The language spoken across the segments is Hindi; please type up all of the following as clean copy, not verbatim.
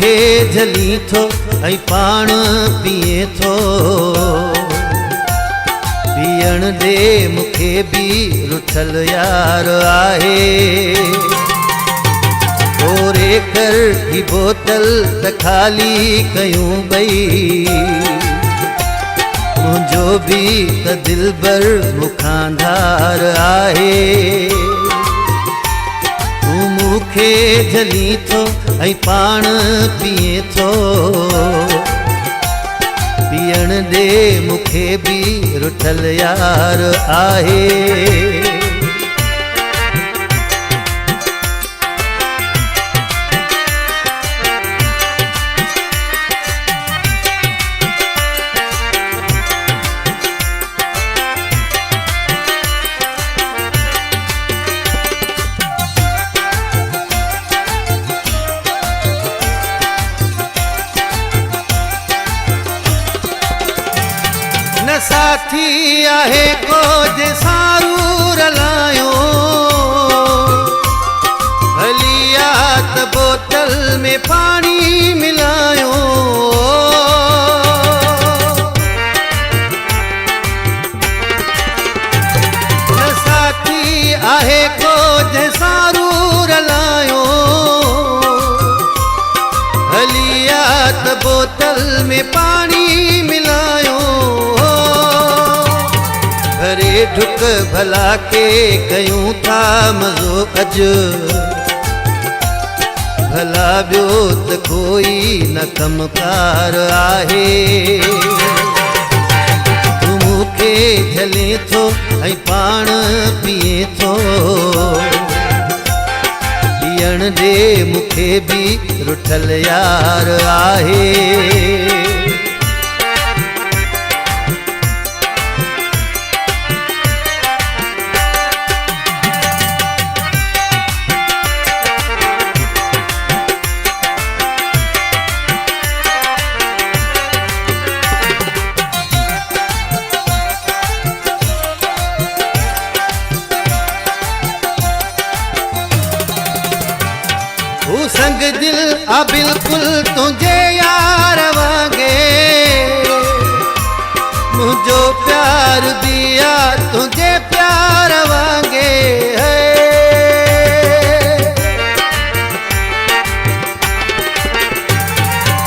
मूंखे झली थो ऐं पाण पीए थो। पीअण दे मूंखे बि रुठल यार आहे। ओरे कर ही बोतल त खाली कयूं ॿई। मुंहिंजो बि त दिलबर मुखांधार आहे। तूं मूंखे झली थो ऐं पाण पीए थो। पीअण दे मूंखे बि रुठल यार आहे। न साथी आहे को जे सारू रलायो। भलिया त बोतल में पानी मिलायो। न साथी आहे को जे सारू रलायो। भलिया त बोतल में पानी मिलायो। अरे ढुक भला के कयूं था मज़ो अॼु। भला ॿियो त कोई न कमकार आहे। तूं मूंखे झले थो ऐं पाण पीए थो। पीअण दे मूंखे बि रुठल यार आहे। तू संग दिल आ बिल्कुल तुझे यार वांगे। मुझो प्यार दिया तुझे प्यार वांगे।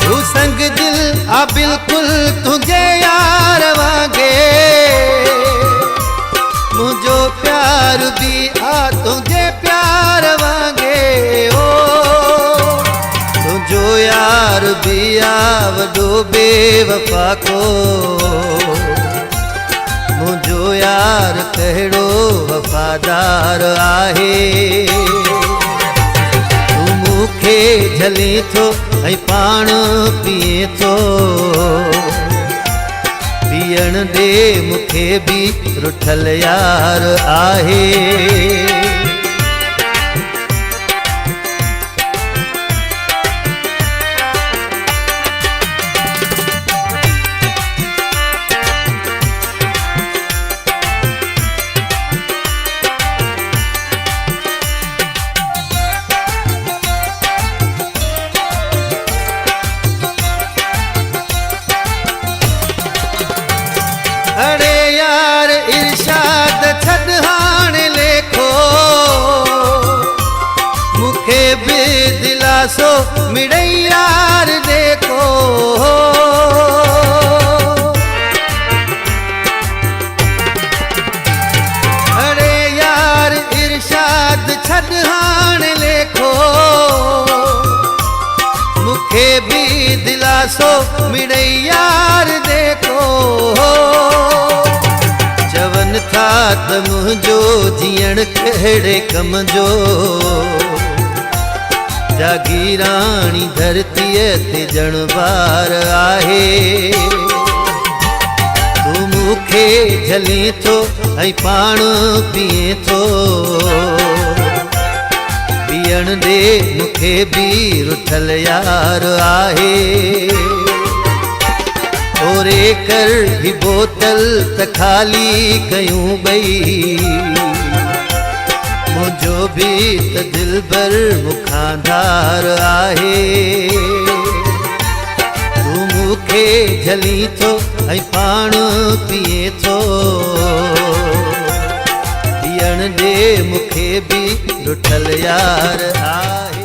तू संग दिल आ बिल्कुल तुझे यार वांगे। मुझो प्यार दिया तुझे प्यार वांगे। जो यार बिया वॾो बेवफा को। मुंहिंजो यार कहिड़ो वफ़ादार आहे। तूं मूंखे झले थो ऐं पाण पीए थो। पीअण दे मूंखे बि रुठल यार आहे। अरे यार इरशाद छॾ हाणे लेखो। मूंखे बि दिलासो मिड़ई यार देखो। अरे यार इरशाद छॾ हाणे लेखो। मूंखे बि दिलासो मिड़ई यार देखो। चवन था त मुंहिंजो जीअण कहिड़े कम जो। जागीराणी धरतीअ ते ॼणवार आहे। तूं मूंखे झले थो ऐं पाण पीए थो। पीअण दे मूंखे बि रुठल यार आहे। ओरे कर ही बोतल त खाली कयूं ॿई। मुंहिंजो बि त दिलबर मूंखां धार आहे। तूं मूंखे झली थो ऐं पाण पीए थो, पीअण ॾे मूंखे बि लुठल यार आहे।